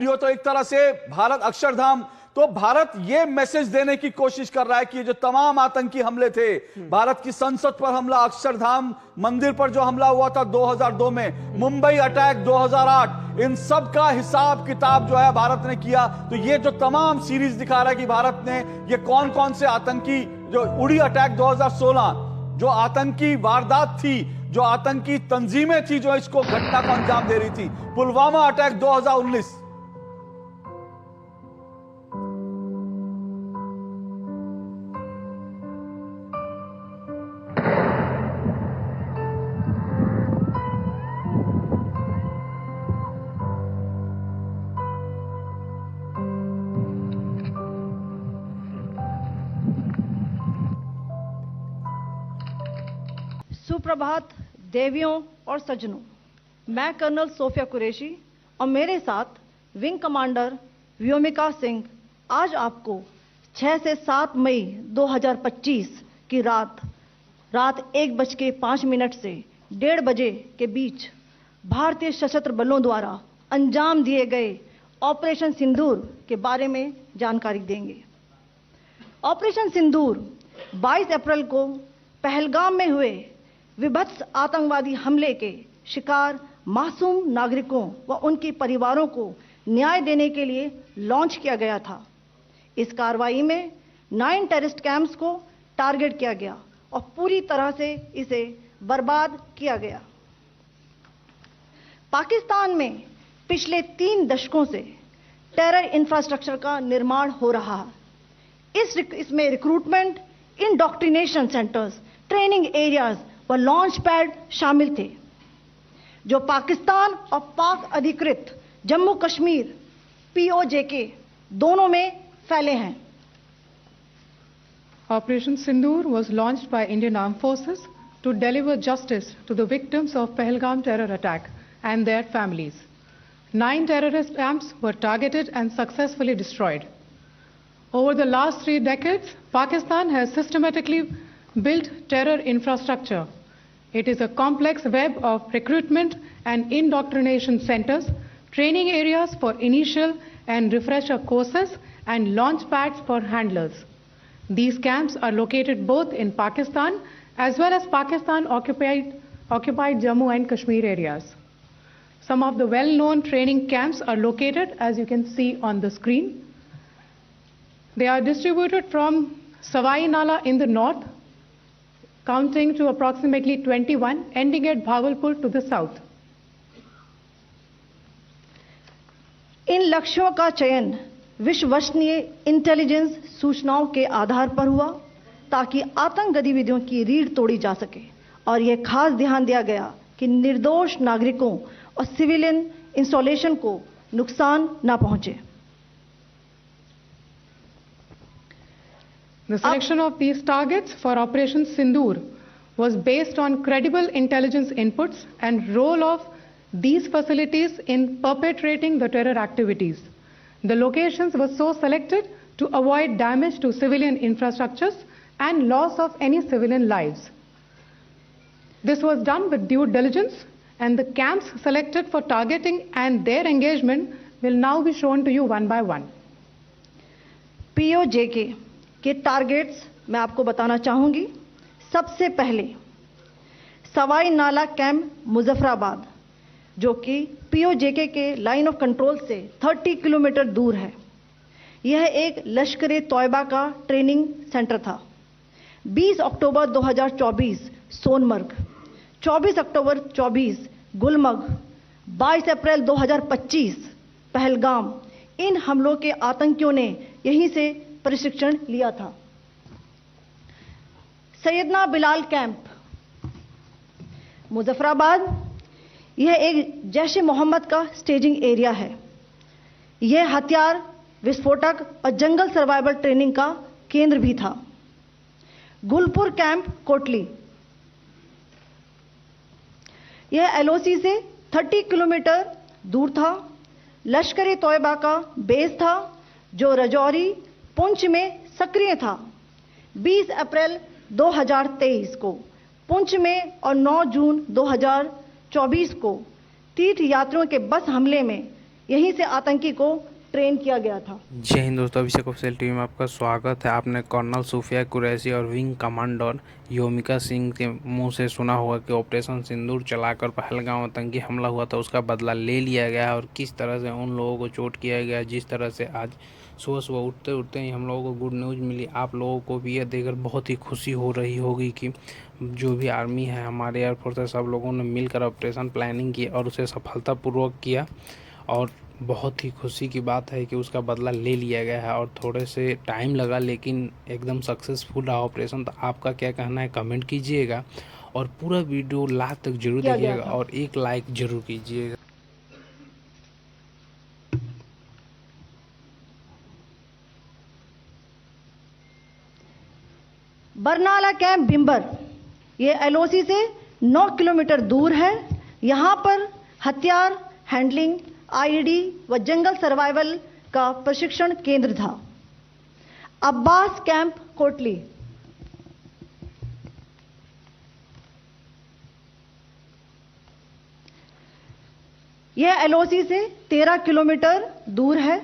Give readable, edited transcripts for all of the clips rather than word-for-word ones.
तो एक तरह से भारत अक्षरधाम, तो भारत ये मैसेज देने की कोशिश कर रहा है कि जो तमाम आतंकी हमले थे, भारत की संसद पर हमला, अक्षरधाम मंदिर पर जो हमला हुआ था 2002 में, मुंबई अटैक 2008, इन सब का हिसाब किताब जो है भारत ने किया। तो ये जो तमाम सीरीज दिखा रहा है कि भारत ने ये कौन कौन से आतंकी, जो उड़ी अटैक 2016, जो आतंकी वारदात थी, जो आतंकी तंजीमें थी जो इसको घटना को अंजाम दे रही थी, पुलवामा अटैक 2019, सुप्रभात देवियों और सज्जनों, मैं कर्नल सोफिया कुरैशी और मेरे साथ विंग कमांडर व्योमिका सिंह आज आपको 6 से 7 मई 2025 की रात 1:05 से 1:30 बजे के बीच भारतीय सशस्त्र बलों द्वारा अंजाम दिए गए ऑपरेशन सिंदूर के बारे में जानकारी देंगे। ऑपरेशन सिंदूर 22 अप्रैल को पहलगाम में हुए विभत्स आतंकवादी हमले के शिकार मासूम नागरिकों व उनके परिवारों को न्याय देने के लिए लॉन्च किया गया था। इस कार्रवाई में 9 टेररिस्ट कैंप्स को टारगेट किया गया और पूरी तरह से इसे बर्बाद किया गया। पाकिस्तान में पिछले 3 दशकों से टेरर इंफ्रास्ट्रक्चर का निर्माण हो रहा है। इसमें recruitment, indoctrination centres, training areas व लॉन्च पैड शामिल थे, जो पाकिस्तान और पाक अधिकृत जम्मू कश्मीर POJK दोनों में फैले हैं। Operation Sindoor was launched by Indian Armed Forces to deliver justice to the victims of Pahalgam terror attack and their families. 9 terrorist camps were targeted and successfully destroyed. Over the last 3 decades, Pakistan has systematically built terror infrastructure. It is a complex web of recruitment and indoctrination centers, training areas for initial and refresher courses, and launch pads for handlers. These camps are located both in Pakistan as well as Pakistan-occupied Jammu and Kashmir areas. Some of the well-known training camps are located, as you can see on the screen. They are distributed from Savai Nala in the north, counting to approximately 21, ending at Bhavalpur to the south. इन लक्ष्यों का चयन विश्वसनीय intelligence सूचनाओं के आधार पर हुआ ताकि आतंक गतिविधियों की रीढ़ तोड़ी जा सके, और यह खास ध्यान दिया गया कि निर्दोष नागरिकों और सिविलियन इंस्टॉलेशन को नुकसान न पहुंचे। The selection of these targets for Operation Sindoor was based on credible intelligence inputs and role of these facilities in perpetrating the terror activities. The locations were so selected to avoid damage to civilian infrastructures and loss of any civilian lives. This was done with due diligence, and the camps selected for targeting and their engagement will now be shown to you one by one. POJK के targets मैं आपको बताना चाहूंगी। सबसे पहले सवाई नाला camp Muzaffarabad, जो कि POJK के लाइन ऑफ कंट्रोल से 30 किलोमीटर दूर है। यह एक लश्कर-ए-तौयबा का ट्रेनिंग सेंटर था। 20 अक्टूबर 2024 सोनमर्ग, 24 अक्टूबर 24 गुलमर्ग, 22 अप्रैल 2025 पहलगाम, इन हमलों के आतंकियों ने यहीं से प्रशिक्षण लिया था। सैयदना बिलाल कैंप मुजफ्फराबाद, यह एक जैश-ए मोहम्मद का स्टेजिंग एरिया है। यह हथियार, विस्फोटक और जंगल सर्वाइवल ट्रेनिंग का केंद्र भी था। गुलपुर कैंप कोटली, यह LOC से 30 किलोमीटर दूर था। लश्कर-ए-तौयबा का बेस था जो रजौरी, पुंछ में सक्रिय था। 20 अप्रैल 2023 को पुंछ में और 9 जून 2024 को तीर्थ यात्रियों के बस हमले में यहीं से आतंकी को ट्रेन किया गया था। जय हिंद दोस्तों, अभिषेक ऑफिशियल टीवी में आपका स्वागत है। आपने कर्नल सूफिया कुरैशी और विंग कमांडर योमिका सिंह के मुंह से सुना होगा कि ऑपरेशन सिंदूर चलाकर पहलगाम आतंकी हमला हुआ था, उसका बदला ले लिया गया और किस तरह से उन लोगों को चोट किया गया। जिस तरह से आज सुबह सुबह उठते उठते ही हम लोगों को गुड न्यूज़ मिली। आप लोगों को भी यह देखकर बहुत ही खुशी हो रही होगी कि जो भी आर्मी है, हमारे एयरफोर्स है, सब लोगों ने मिलकर ऑपरेशन प्लानिंग की और उसे सफलतापूर्वक किया। और बहुत ही खुशी की बात है कि उसका बदला ले लिया गया है और थोड़े से टाइम लगा, लेकिन एकदम सक्सेसफुल रहा ऑपरेशन। तो आपका क्या कहना है कमेंट कीजिएगा और पूरा वीडियो लास्ट तक जरूर किया गया देखिएगा था। और एक लाइक जरूर कीजिएगा। बरनाला कैंप भिंबर ये एलओसी से 9 किलोमीटर दूर है। यहाँ पर हथियार हैंडलिंग, आईईडी व जंगल सर्वाइवल का प्रशिक्षण केंद्र था। अब्बास कैंप कोटली यह एलओसी से 13 किलोमीटर दूर है।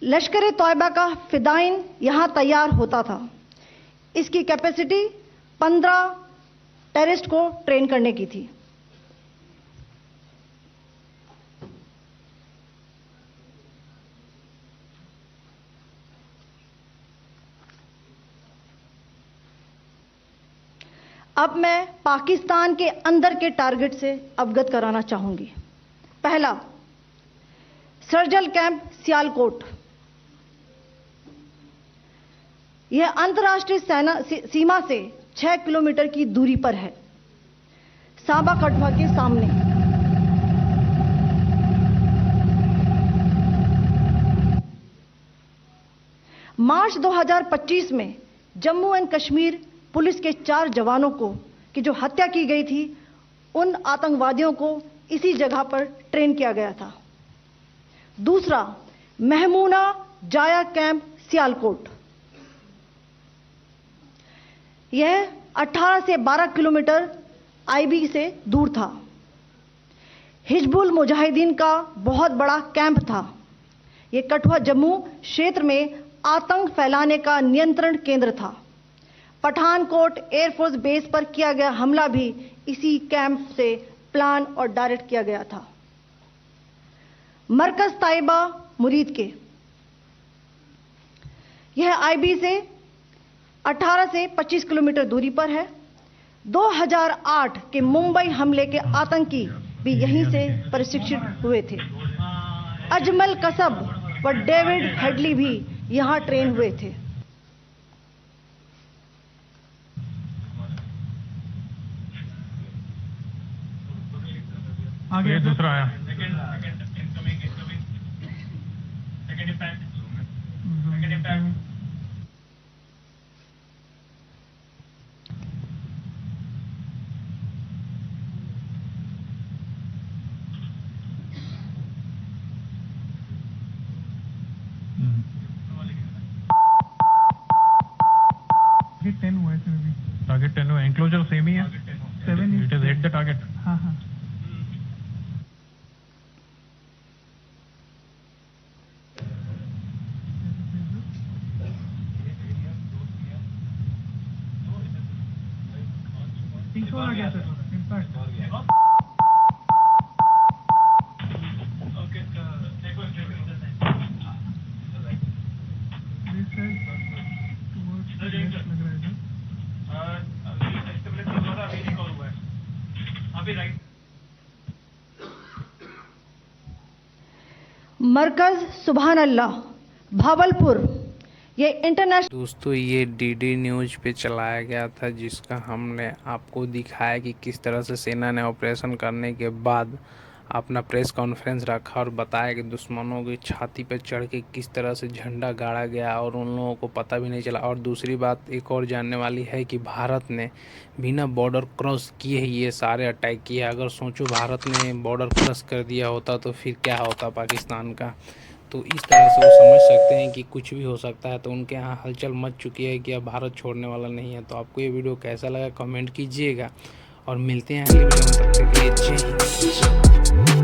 लश्कर तौयबा का फिदाइन यहां तैयार होता था। इसकी कैपेसिटी 15 टेररिस्ट को ट्रेन करने की थी। अब मैं पाकिस्तान के अंदर के टारगेट से अवगत कराना चाहूंगी। पहला, सर्जल कैंप सियालकोट। यह अंतर्राष्ट्रीय सीमा से 6 किलोमीटर की दूरी पर है, सांबा कठुआ के सामने। मार्च 2025 में जम्मू एंड कश्मीर पुलिस के 4 जवानों को की जो हत्या की गई थी, उन आतंकवादियों को इसी जगह पर ट्रेन किया गया था। दूसरा, महमूना जाया कैंप सियालकोट। यह 18 से 12 किलोमीटर आईबी से दूर था। हिजबुल मुजाहिदीन का बहुत बड़ा कैंप था। यह कठुआ जम्मू क्षेत्र में आतंक फैलाने का नियंत्रण केंद्र था। पठानकोट एयरफोर्स बेस पर किया गया हमला भी इसी कैंप से प्लान और डायरेक्ट किया गया था। मरकज ताइबा मुरीद के, यह आईबी से 18 से 25 किलोमीटर दूरी पर है। 2008 के मुंबई हमले के आतंकी भी यहीं से प्रशिक्षित हुए थे। अजमल कसब व डेविड हेडली भी यहां ट्रेन हुए थे। आगे दूसरा आया। टारगेट 10 हुआ है इसमें भी। टारगेट 10 हुआ, एंक्लोजर सेम ही है। 7 it is hit the target. हाँ हाँ। आ गया सर, इम्पैक्ट। मरकज सुभान अल्लाह भावलपुर, ये इंटरनेशनल। दोस्तों, ये डीडी न्यूज़ पे चलाया गया था, जिसका हमने आपको दिखाया कि किस तरह से सेना ने ऑपरेशन करने के बाद अपना प्रेस कॉन्फ्रेंस रखा और बताया कि दुश्मनों की छाती पर चढ़ के किस तरह से झंडा गाड़ा गया और उन लोगों को पता भी नहीं चला। और दूसरी बात एक और जानने वाली है कि भारत ने बिना बॉर्डर क्रॉस किए ही ये सारे अटैक किए। अगर सोचो भारत ने बॉर्डर क्रॉस कर दिया होता तो फिर क्या होता पाकिस्तान का। तो इस तरह से वो समझ सकते हैं कि कुछ भी हो सकता है। तो उनके यहाँ हलचल मच चुकी है कि अब भारत छोड़ने वाला नहीं है। तो आपको ये वीडियो कैसा लगा कमेंट कीजिएगा और मिलते हैं अगले वीडियो में। तब तक के लिए जय हिंद।